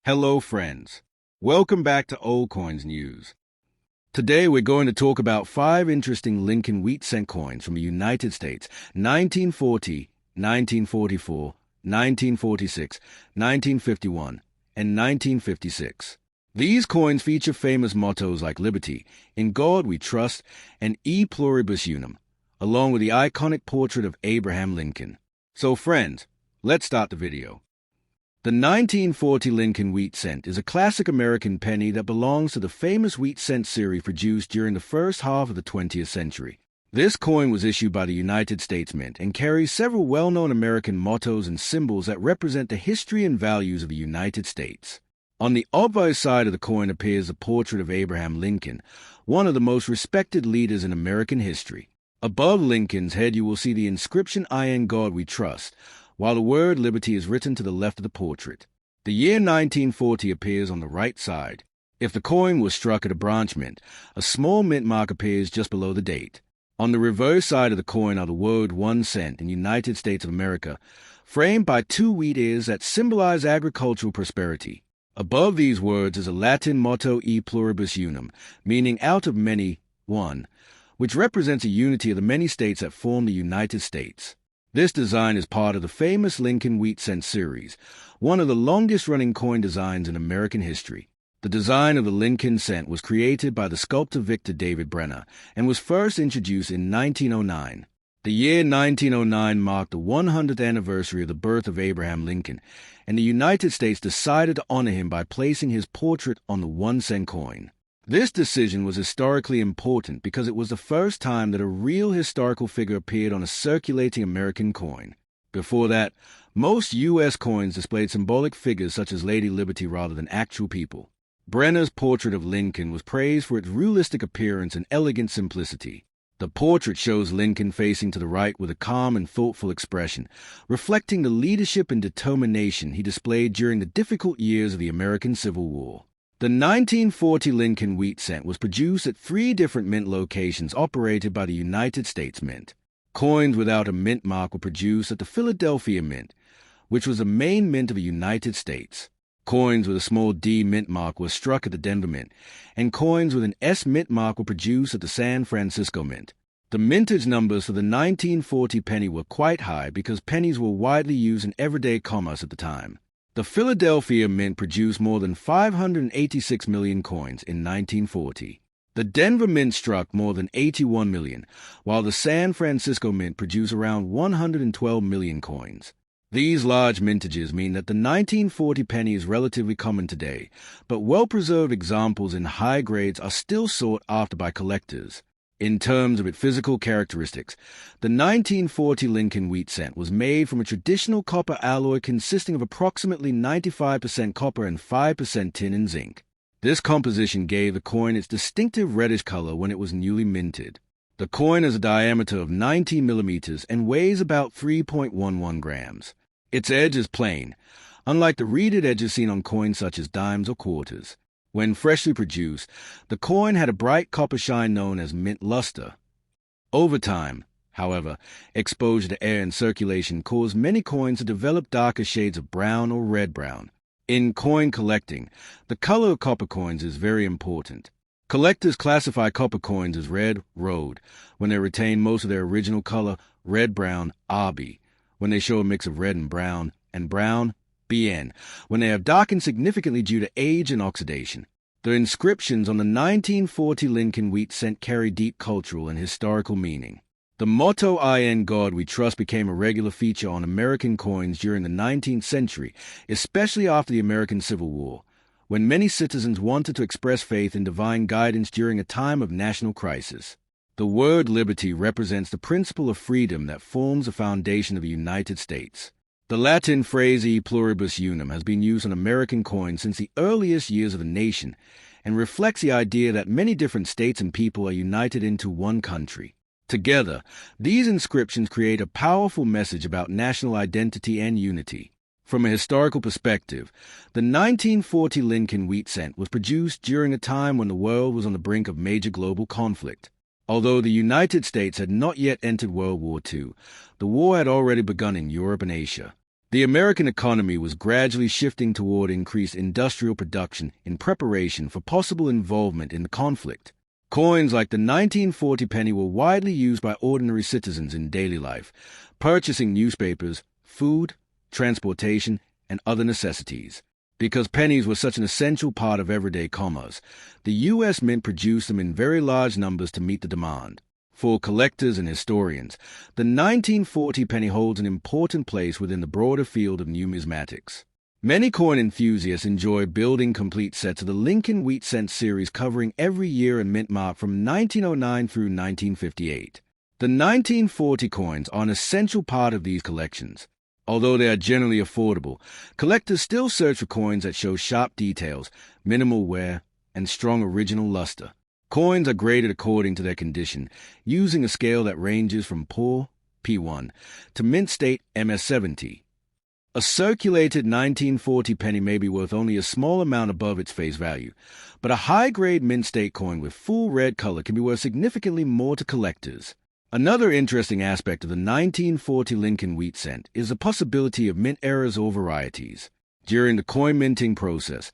Hello, friends. Welcome back to Old Coins News. Today we're going to talk about 5 interesting Lincoln wheat cent coins from the United States, 1940, 1944, 1946, 1951, and 1956. These coins feature famous mottos like Liberty, In God We Trust, and E Pluribus Unum, along with the iconic portrait of Abraham Lincoln. So friends, let's start the video. The 1940 Lincoln wheat cent is a classic American penny that belongs to the famous wheat cent series produced during the first half of the 20th century. This coin was issued by the United States Mint and carries several well-known American mottos and symbols that represent the history and values of the United States. On the obverse side of the coin appears the portrait of Abraham Lincoln, one of the most respected leaders in American history. Above Lincoln's head you will see the inscription In God We Trust, while the word Liberty is written to the left of the portrait. The year 1940 appears on the right side. If the coin was struck at a branch mint, a small mint mark appears just below the date. On the reverse side of the coin are the word 1 cent in United States of America, framed by 2 wheat ears that symbolize agricultural prosperity. Above these words is a Latin motto E Pluribus Unum, meaning out of many, one, which represents a unity of the many states that form the United States. This design is part of the famous Lincoln wheat cent series, one of the longest-running coin designs in American history. The design of the Lincoln cent was created by the sculptor Victor David Brenner and was first introduced in 1909. The year 1909 marked the 100th anniversary of the birth of Abraham Lincoln, and the United States decided to honor him by placing his portrait on the 1 cent coin. This decision was historically important because it was the first time that a real historical figure appeared on a circulating American coin. Before that, most U.S. coins displayed symbolic figures such as Lady Liberty rather than actual people. Brenner's portrait of Lincoln was praised for its realistic appearance and elegant simplicity. The portrait shows Lincoln facing to the right with a calm and thoughtful expression, reflecting the leadership and determination he displayed during the difficult years of the American Civil War. The 1940 Lincoln wheat cent was produced at 3 different mint locations operated by the United States Mint. Coins without a mint mark were produced at the Philadelphia Mint, which was the main mint of the United States. Coins with a small D mint mark were struck at the Denver Mint, and coins with an S mint mark were produced at the San Francisco Mint. The mintage numbers for the 1940 penny were quite high because pennies were widely used in everyday commerce at the time. The Philadelphia Mint produced more than 586 million coins in 1940. The Denver Mint struck more than 81 million, while the San Francisco Mint produced around 112 million coins. These large mintages mean that the 1940 penny is relatively common today, but well-preserved examples in high grades are still sought after by collectors. In terms of its physical characteristics, the 1940 Lincoln wheat cent was made from a traditional copper alloy consisting of approximately 95% copper and 5% tin and zinc. This composition gave the coin its distinctive reddish color when it was newly minted. The coin has a diameter of 19 millimeters and weighs about 3.11 grams. Its edge is plain, unlike the reeded edges seen on coins such as dimes or quarters. When freshly produced, the coin had a bright copper shine known as mint luster. Over time, however, exposure to air and circulation caused many coins to develop darker shades of brown or red-brown. In coin collecting, the color of copper coins is very important. Collectors classify copper coins as red, rhode, when they retain most of their original color, red-brown, RB, when they show a mix of red and brown, BN, when they have darkened significantly due to age and oxidation. The inscriptions on the 1940 Lincoln wheat cent carry deep cultural and historical meaning. The motto In God We Trust became a regular feature on American coins during the 19th century, especially after the American Civil War, when many citizens wanted to express faith in divine guidance during a time of national crisis. The word liberty represents the principle of freedom that forms the foundation of the United States. The Latin phrase E Pluribus Unum has been used on American coins since the earliest years of the nation and reflects the idea that many different states and people are united into one country. Together, these inscriptions create a powerful message about national identity and unity. From a historical perspective, the 1940 Lincoln wheat cent was produced during a time when the world was on the brink of major global conflict. Although the United States had not yet entered World War II, the war had already begun in Europe and Asia. The American economy was gradually shifting toward increased industrial production in preparation for possible involvement in the conflict. Coins like the 1940 penny were widely used by ordinary citizens in daily life, purchasing newspapers, food, transportation, and other necessities. Because pennies were such an essential part of everyday commerce, the U.S. Mint produced them in very large numbers to meet the demand. For collectors and historians, the 1940 penny holds an important place within the broader field of numismatics. Many coin enthusiasts enjoy building complete sets of the Lincoln Wheat Cent series covering every year and mint mark from 1909 through 1958. The 1940 coins are an essential part of these collections. Although they are generally affordable, collectors still search for coins that show sharp details, minimal wear, and strong original luster. Coins are graded according to their condition, using a scale that ranges from poor, P1, to mint state, MS70. A circulated 1940 penny may be worth only a small amount above its face value, but a high-grade mint state coin with full red color can be worth significantly more to collectors. Another interesting aspect of the 1940 Lincoln Wheat Cent is the possibility of mint errors or varieties. During the coin minting process,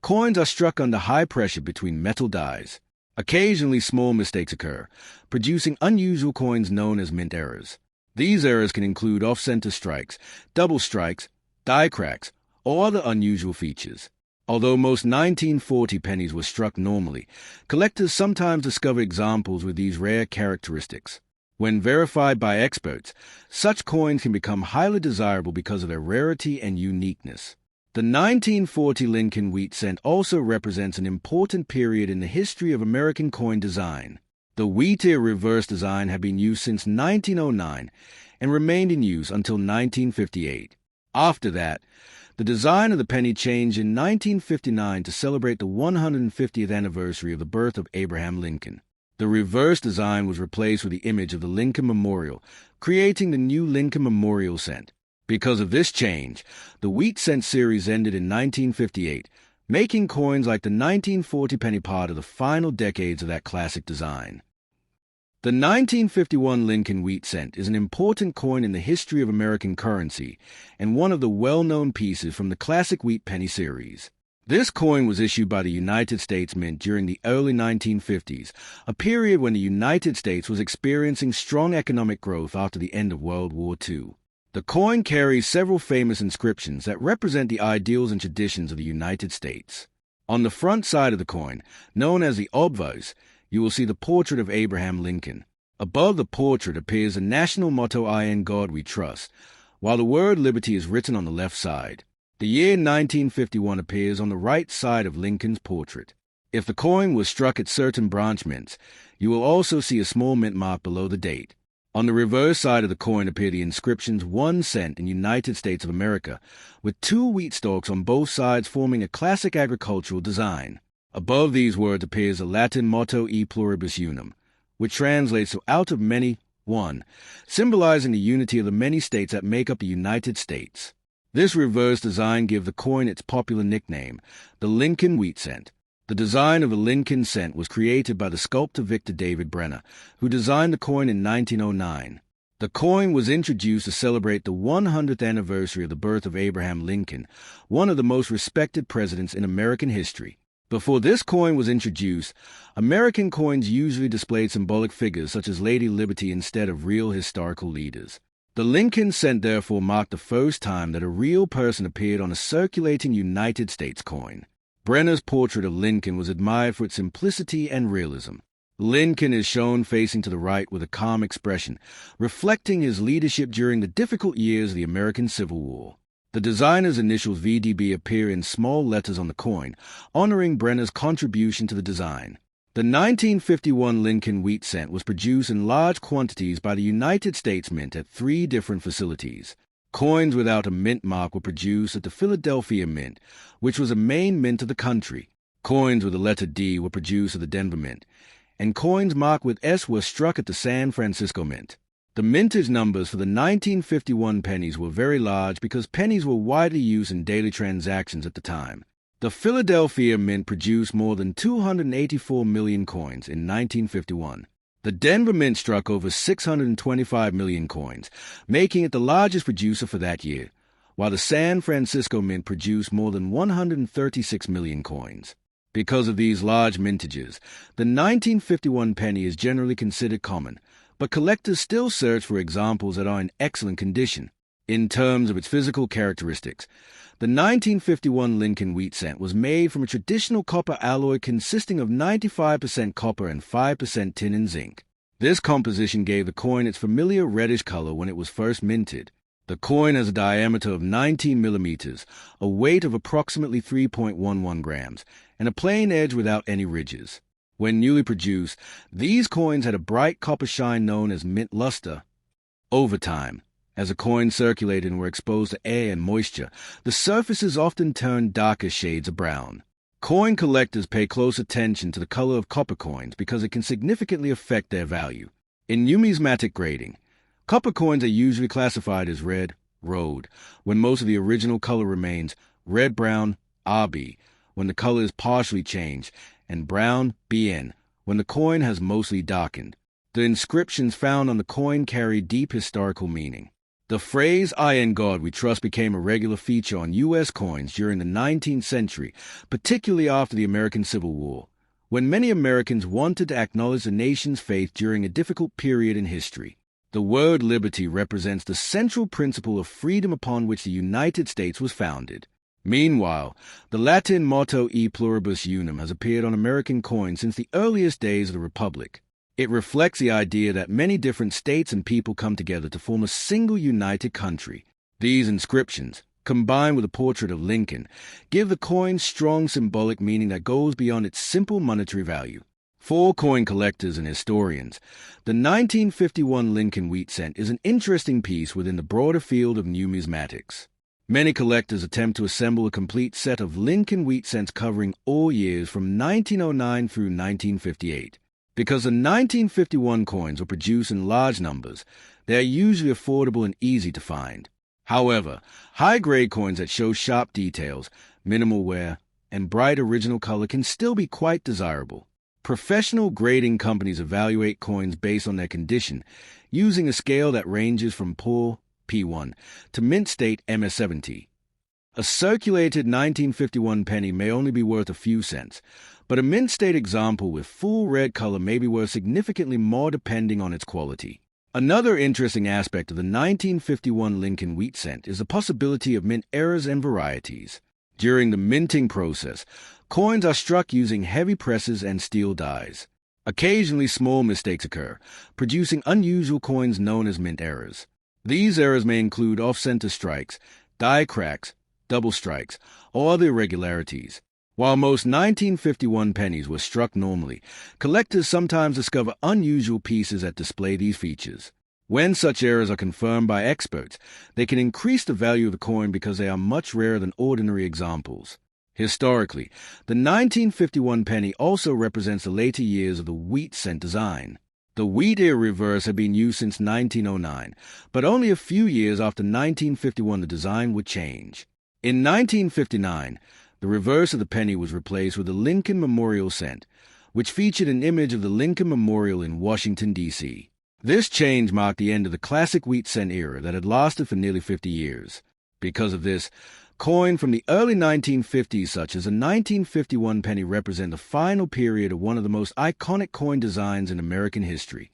coins are struck under high pressure between metal dies. Occasionally small mistakes occur, producing unusual coins known as mint errors. These errors can include off-center strikes, double strikes, die cracks, or other unusual features. Although most 1940 pennies were struck normally, collectors sometimes discover examples with these rare characteristics. When verified by experts, such coins can become highly desirable because of their rarity and uniqueness. The 1940 Lincoln Wheat Cent also represents an important period in the history of American coin design. The wheat-ear reverse design had been used since 1909 and remained in use until 1958. After that, the design of the penny changed in 1959 to celebrate the 150th anniversary of the birth of Abraham Lincoln. The reverse design was replaced with the image of the Lincoln Memorial, creating the new Lincoln Memorial Cent. Because of this change, the Wheat Cent series ended in 1958, making coins like the 1940 penny part of the final decades of that classic design. The 1951 Lincoln Wheat Cent is an important coin in the history of American currency and one of the well-known pieces from the classic wheat penny series. This coin was issued by the United States Mint during the early 1950s, a period when the United States was experiencing strong economic growth after the end of World War II. The coin carries several famous inscriptions that represent the ideals and traditions of the United States. On the front side of the coin, known as the obverse, you will see the portrait of Abraham Lincoln. Above the portrait appears the national motto, "I in God we trust," while the word liberty is written on the left side. The year 1951 appears on the right side of Lincoln's portrait. If the coin was struck at certain branch mints, you will also see a small mint mark below the date. On the reverse side of the coin appear the inscriptions 1 cent in United States of America, with 2 wheat stalks on both sides forming a classic agricultural design. Above these words appears the Latin motto E pluribus unum, which translates to out of many, one, symbolizing the unity of the many states that make up the United States. This reverse design gives the coin its popular nickname, the Lincoln Wheat Cent. The design of the Lincoln Cent was created by the sculptor Victor David Brenner, who designed the coin in 1909. The coin was introduced to celebrate the 100th anniversary of the birth of Abraham Lincoln, one of the most respected presidents in American history. Before this coin was introduced, American coins usually displayed symbolic figures such as Lady Liberty instead of real historical leaders. The Lincoln Cent therefore marked the first time that a real person appeared on a circulating United States coin. Brenner's portrait of Lincoln was admired for its simplicity and realism. Lincoln is shown facing to the right with a calm expression, reflecting his leadership during the difficult years of the American Civil War. The designer's initials VDB appear in small letters on the coin, honoring Brenner's contribution to the design. The 1951 Lincoln Wheat Cent was produced in large quantities by the United States Mint at 3 different facilities. Coins without a mint mark were produced at the Philadelphia Mint, which was a main mint of the country. Coins with the letter D were produced at the Denver Mint, and coins marked with S were struck at the San Francisco Mint. The mintage numbers for the 1951 pennies were very large because pennies were widely used in daily transactions at the time. The Philadelphia Mint produced more than 284 million coins in 1951. The Denver Mint struck over 625 million coins, making it the largest producer for that year, while the San Francisco Mint produced more than 136 million coins. Because of these large mintages, the 1951 penny is generally considered common, but collectors still search for examples that are in excellent condition. In terms of its physical characteristics, the 1951 Lincoln wheat cent was made from a traditional copper alloy consisting of 95% copper and 5% tin and zinc. This composition gave the coin its familiar reddish color when it was first minted. The coin has a diameter of 19 millimeters, a weight of approximately 3.11 grams, and a plain edge without any ridges. When newly produced, these coins had a bright copper shine known as mint luster. Over time, as the coins circulated and were exposed to air and moisture, the surfaces often turned darker shades of brown. Coin collectors pay close attention to the color of copper coins because it can significantly affect their value. In numismatic grading, copper coins are usually classified as red, rhode, when most of the original color remains, red-brown, RB, when the color is partially changed, and brown, BN, when the coin has mostly darkened. The inscriptions found on the coin carry deep historical meaning. The phrase, "I in God we trust," became a regular feature on U.S. coins during the 19th century, particularly after the American Civil War, when many Americans wanted to acknowledge the nation's faith during a difficult period in history. The word liberty represents the central principle of freedom upon which the United States was founded. Meanwhile, the Latin motto E pluribus unum has appeared on American coins since the earliest days of the Republic. It reflects the idea that many different states and people come together to form a single united country. These inscriptions, combined with a portrait of Lincoln, give the coin strong symbolic meaning that goes beyond its simple monetary value. For coin collectors and historians, the 1951 Lincoln wheat cent is an interesting piece within the broader field of numismatics. Many collectors attempt to assemble a complete set of Lincoln wheat cents covering all years from 1909 through 1958. Because the 1951 coins were produced in large numbers, they are usually affordable and easy to find. However, high-grade coins that show sharp details, minimal wear, and bright original color can still be quite desirable. Professional grading companies evaluate coins based on their condition, using a scale that ranges from poor, P1, to mint state, MS70. A circulated 1951 penny may only be worth a few cents, but a mint state example with full red color may be worth significantly more depending on its quality. Another interesting aspect of the 1951 Lincoln wheat cent is the possibility of mint errors and varieties. During the minting process, coins are struck using heavy presses and steel dies. Occasionally small mistakes occur, producing unusual coins known as mint errors. These errors may include off-center strikes, die cracks, double strikes, or other irregularities. While most 1951 pennies were struck normally, collectors sometimes discover unusual pieces that display these features. When such errors are confirmed by experts, they can increase the value of the coin because they are much rarer than ordinary examples. Historically, the 1951 penny also represents the later years of the wheat cent design. The wheat ear reverse had been used since 1909, but only a few years after 1951 the design would change. In 1959, the reverse of the penny was replaced with the Lincoln Memorial cent, which featured an image of the Lincoln Memorial in Washington, D.C. This change marked the end of the classic wheat cent era that had lasted for nearly 50 years. Because of this, coins from the early 1950s, such as a 1951 penny, represent the final period of one of the most iconic coin designs in American history.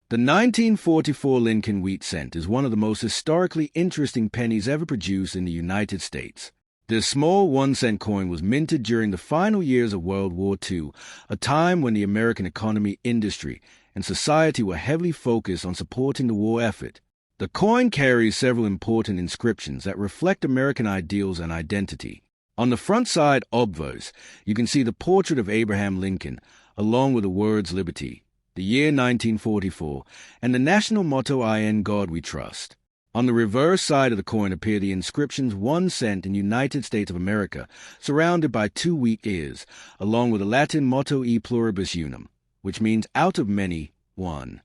The 1944 Lincoln wheat cent is one of the most historically interesting pennies ever produced in the United States. This small 1-cent coin was minted during the final years of World War II, a time when the American economy, industry, and society were heavily focused on supporting the war effort. The coin carries several important inscriptions that reflect American ideals and identity. On the front side obverse, you can see the portrait of Abraham Lincoln, along with the words liberty, the year 1944, and the national motto, "I in God we trust." On the reverse side of the coin appear the inscriptions 1 cent in United States of America, surrounded by 2 wheat ears, along with the Latin motto E pluribus unum, which means out of many, one.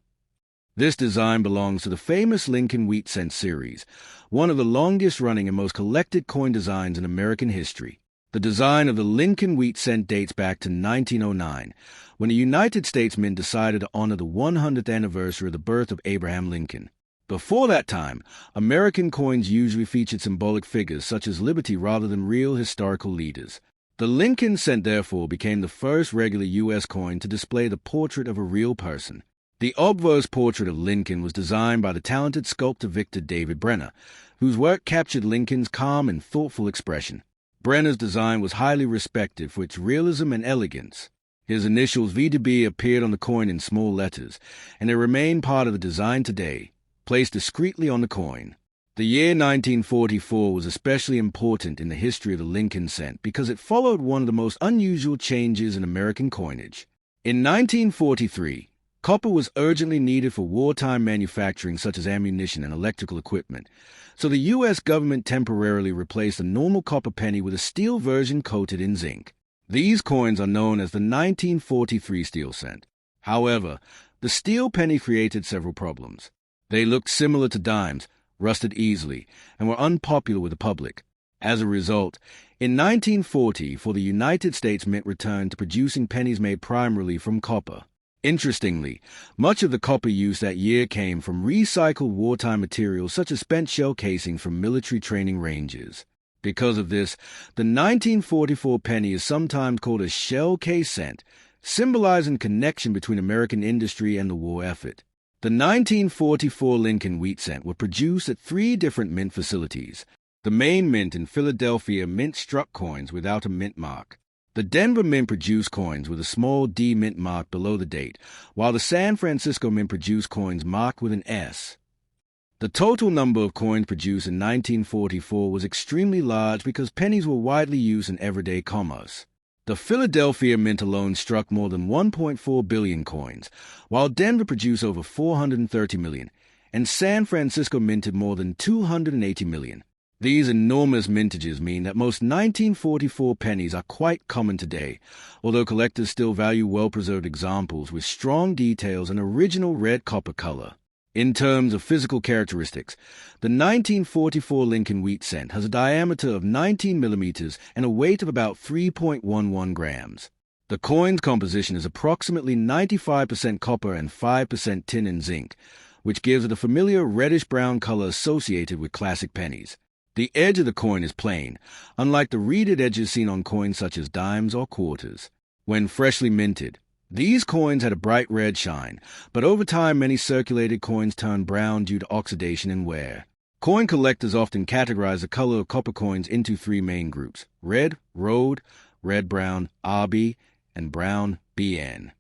This design belongs to the famous Lincoln wheat cent series, one of the longest-running and most collected coin designs in American history. The design of the Lincoln wheat cent dates back to 1909, when the United States Mint decided to honor the 100th anniversary of the birth of Abraham Lincoln. Before that time, American coins usually featured symbolic figures such as liberty rather than real historical leaders. The Lincoln cent therefore became the first regular U.S. coin to display the portrait of a real person. The obverse portrait of Lincoln was designed by the talented sculptor Victor David Brenner, whose work captured Lincoln's calm and thoughtful expression. Brenner's design was highly respected for its realism and elegance. His initials V2B appeared on the coin in small letters, and they remain part of the design today, placed discreetly on the coin. The year 1944 was especially important in the history of the Lincoln cent because it followed one of the most unusual changes in American coinage. In 1943, copper was urgently needed for wartime manufacturing such as ammunition and electrical equipment, so the U.S. government temporarily replaced a normal copper penny with a steel version coated in zinc. These coins are known as the 1943 steel cent. However, the steel penny created several problems. They looked similar to dimes, rusted easily, and were unpopular with the public. As a result, in 1940, the United States Mint returned to producing pennies made primarily from copper. Interestingly, much of the copper used that year came from recycled wartime materials such as spent shell casing from military training ranges. Because of this, the 1944 penny is sometimes called a shell case cent, symbolizing connection between American industry and the war effort. The 1944 Lincoln wheat cent were produced at 3 different mint facilities. The main mint in Philadelphia mint-struck coins without a mint mark. The Denver Mint produced coins with a small D mint mark below the date, while the San Francisco Mint produced coins marked with an S. The total number of coins produced in 1944 was extremely large because pennies were widely used in everyday commerce. The Philadelphia Mint alone struck more than 1.4 billion coins, while Denver produced over 430 million, and San Francisco minted more than 280 million. These enormous mintages mean that most 1944 pennies are quite common today, although collectors still value well-preserved examples with strong details and original red copper color. In terms of physical characteristics, the 1944 Lincoln wheat cent has a diameter of 19 millimeters and a weight of about 3.11 grams. The coin's composition is approximately 95% copper and 5% tin and zinc, which gives it a familiar reddish-brown color associated with classic pennies. The edge of the coin is plain, unlike the reeded edges seen on coins such as dimes or quarters. When freshly minted, these coins had a bright red shine, but over time many circulated coins turned brown due to oxidation and wear. Coin collectors often categorize the color of copper coins into 3 main groups: red, rhode, red-brown, RB, and brown, BN.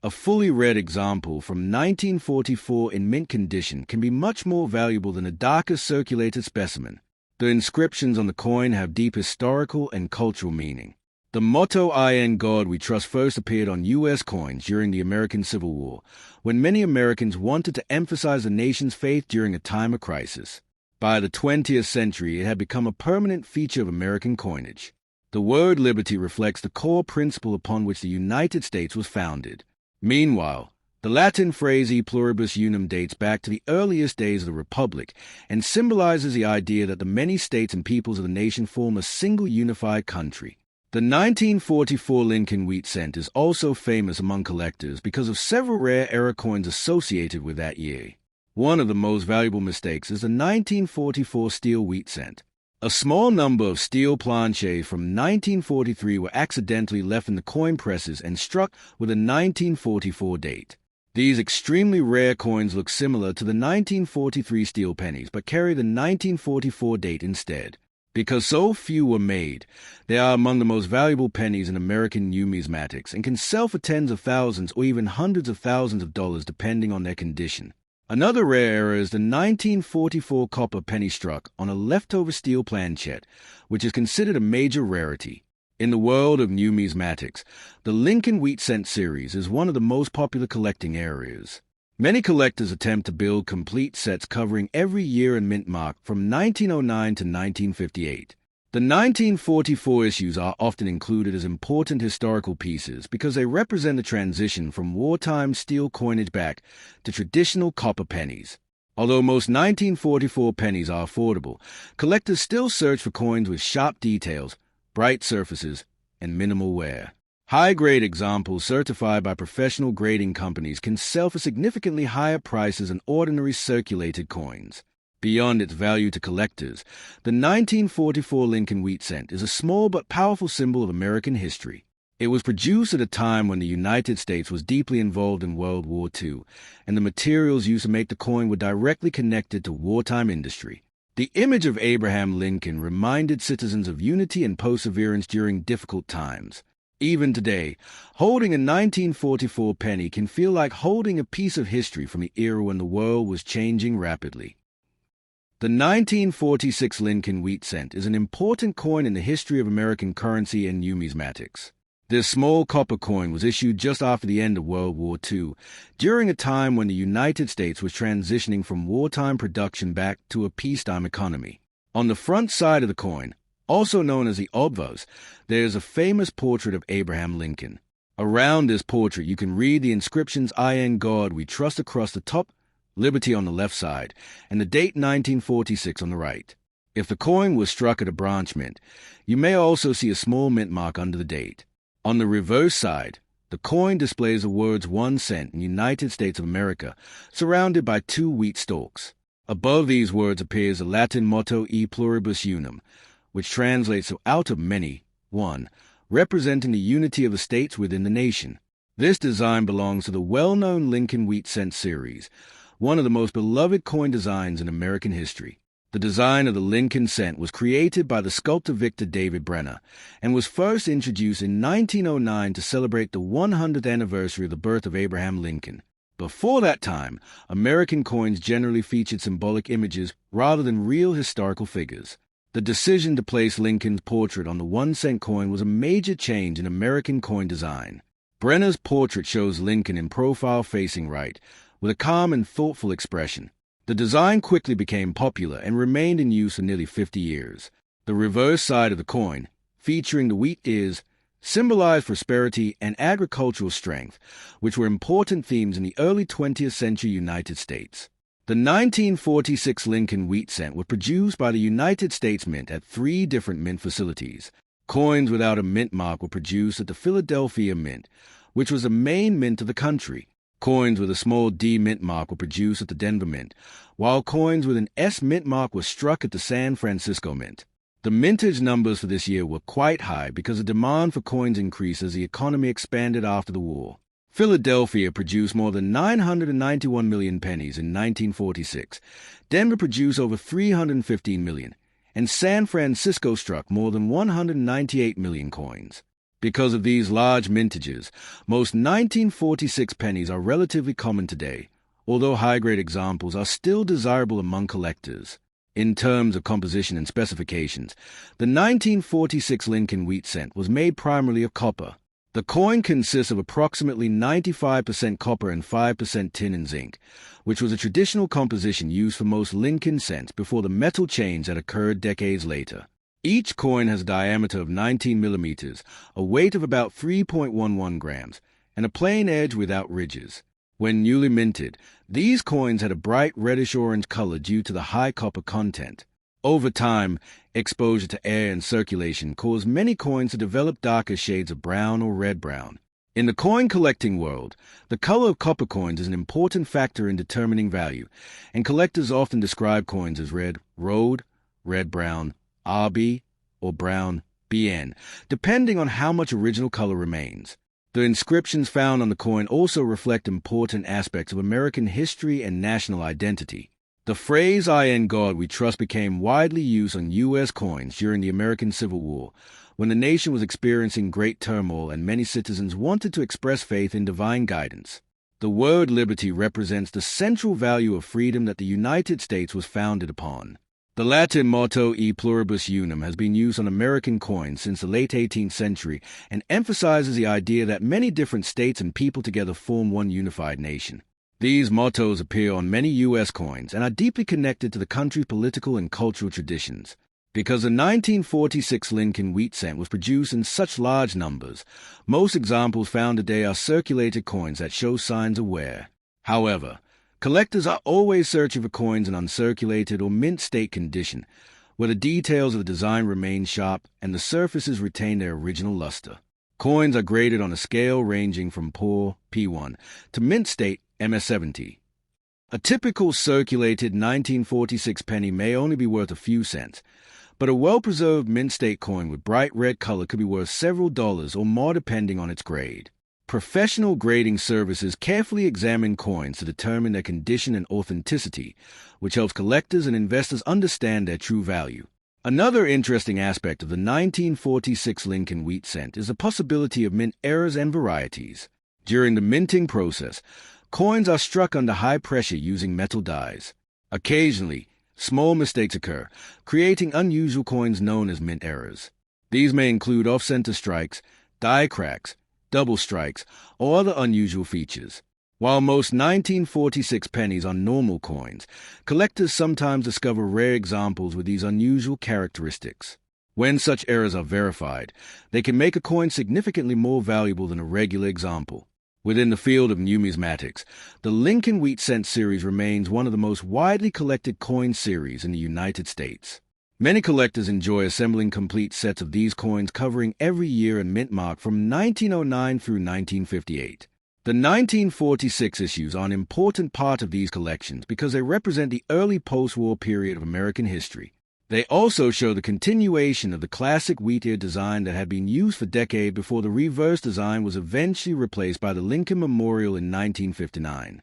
A fully red example from 1944 in mint condition can be much more valuable than a darker circulated specimen. The inscriptions on the coin have deep historical and cultural meaning. The motto "In God We Trust" first appeared on U.S. coins during the American Civil War, when many Americans wanted to emphasize the nation's faith during a time of crisis. By the 20th century, it had become a permanent feature of American coinage. The word liberty reflects the core principle upon which the United States was founded. Meanwhile, the Latin phrase "e pluribus unum" dates back to the earliest days of the Republic and symbolizes the idea that the many states and peoples of the nation form a single unified country. The 1944 Lincoln wheat cent is also famous among collectors because of several rare era coins associated with that year. One of the most valuable mistakes is the 1944 steel wheat cent. A small number of steel planchets from 1943 were accidentally left in the coin presses and struck with a 1944 date. These extremely rare coins look similar to the 1943 steel pennies but carry the 1944 date instead. Because so few were made, they are among the most valuable pennies in American numismatics and can sell for tens of thousands or even hundreds of thousands of dollars depending on their condition. Another rare error is the 1944 copper penny struck on a leftover steel planchette, which is considered a major rarity. In the world of numismatics, the Lincoln wheat cent series is one of the most popular collecting areas. Many collectors attempt to build complete sets covering every year and mint mark from 1909 to 1958. The 1944 issues are often included as important historical pieces because they represent the transition from wartime steel coinage back to traditional copper pennies. Although most 1944 pennies are affordable, collectors still search for coins with sharp details, bright surfaces, and minimal wear. High-grade examples certified by professional grading companies can sell for significantly higher prices than ordinary circulated coins. Beyond its value to collectors, the 1944 Lincoln wheat cent is a small but powerful symbol of American history. It was produced at a time when the United States was deeply involved in World War II, and the materials used to make the coin were directly connected to wartime industry. The image of Abraham Lincoln reminded citizens of unity and perseverance during difficult times. Even today, holding a 1944 penny can feel like holding a piece of history from the era when the world was changing rapidly. The 1946 Lincoln wheat cent is an important coin in the history of American currency and numismatics. This small copper coin was issued just after the end of World War II, during a time when the United States was transitioning from wartime production back to a peacetime economy. On the front side of the coin, also known as the obverse, there is a famous portrait of Abraham Lincoln. Around this portrait you can read the inscriptions "I in God we trust" across the top, "Liberty" on the left side, and the date 1946 on the right. If the coin was struck at a branch mint, you may also see a small mint mark under the date. On the reverse side, the coin displays the words 1 cent in United States of America, surrounded by 2 wheat stalks. Above these words appears the Latin motto E pluribus unum, which translates to "out of many, one," representing the unity of the states within the nation. This design belongs to the well-known Lincoln wheat cent series, one of the most beloved coin designs in American history. The design of the Lincoln cent was created by the sculptor Victor David Brenner and was first introduced in 1909 to celebrate the 100th anniversary of the birth of Abraham Lincoln. Before that time, American coins generally featured symbolic images rather than real historical figures. The decision to place Lincoln's portrait on the 1 cent coin was a major change in American coin design. Brenner's portrait shows Lincoln in profile facing right, with a calm and thoughtful expression. The design quickly became popular and remained in use for nearly 50 years. The reverse side of the coin, featuring the wheat ears, symbolized prosperity and agricultural strength, which were important themes in the early 20th century United States. The 1946 Lincoln wheat cent was produced by the United States Mint at 3 different mint facilities. Coins without a mint mark were produced at the Philadelphia Mint, which was the main mint of the country. Coins with a small D mint mark were produced at the Denver Mint, while coins with an S mint mark were struck at the San Francisco Mint. The mintage numbers for this year were quite high because the demand for coins increased as the economy expanded after the war. Philadelphia produced more than 991 million pennies in 1946, Denver produced over 315 million, and San Francisco struck more than 198 million coins. Because of these large mintages, most 1946 pennies are relatively common today, although high-grade examples are still desirable among collectors. In terms of composition and specifications, the 1946 Lincoln wheat cent was made primarily of copper. The coin consists of approximately 95% copper and 5% tin and zinc, which was a traditional composition used for most Lincoln cents before the metal change that occurred decades later. Each coin has a diameter of 19 millimeters, a weight of about 3.11 grams, and a plain edge without ridges. When newly minted, these coins had a bright reddish-orange color due to the high copper content. Over time, exposure to air and circulation caused many coins to develop darker shades of brown or red-brown. In the coin collecting world, the color of copper coins is an important factor in determining value, and collectors often describe coins as red road, red-brown, RB, or brown BN, depending on how much original color remains. The inscriptions found on the coin also reflect important aspects of American history and national identity. The phrase "I in God we trust" became widely used on U.S. coins during the American Civil War, when the nation was experiencing great turmoil and many citizens wanted to express faith in divine guidance. The word liberty represents the central value of freedom that the United States was founded upon. The Latin motto E pluribus unum has been used on American coins since the late 18th century and emphasizes the idea that many different states and people together form one unified nation. These mottos appear on many U.S. coins and are deeply connected to the country's political and cultural traditions. Because the 1946 Lincoln wheat cent was produced in such large numbers, most examples found today are circulated coins that show signs of wear. However, collectors are always searching for coins in uncirculated or mint state condition, where the details of the design remain sharp and the surfaces retain their original luster. Coins are graded on a scale ranging from poor, P1, to mint state, MS-70. A typical circulated 1946 penny may only be worth a few cents, but a well-preserved mint state coin with bright red color could be worth several dollars or more depending on its grade. Professional grading services carefully examine coins to determine their condition and authenticity, which helps collectors and investors understand their true value. Another interesting aspect of the 1946 Lincoln wheat cent is the possibility of mint errors and varieties. During the minting process, coins are struck under high pressure using metal dies. Occasionally, small mistakes occur, creating unusual coins known as mint errors. These may include off-center strikes, die cracks, double strikes, or other unusual features. While most 1946 pennies are normal coins, collectors sometimes discover rare examples with these unusual characteristics. When such errors are verified, they can make a coin significantly more valuable than a regular example. Within the field of numismatics, the Lincoln wheat cent series remains one of the most widely collected coin series in the United States. Many collectors enjoy assembling complete sets of these coins covering every year and mint mark from 1909 through 1958. The 1946 issues are an important part of these collections because they represent the early post-war period of American history. They also show the continuation of the classic wheat ear design that had been used for decades before the reverse design was eventually replaced by the Lincoln Memorial in 1959.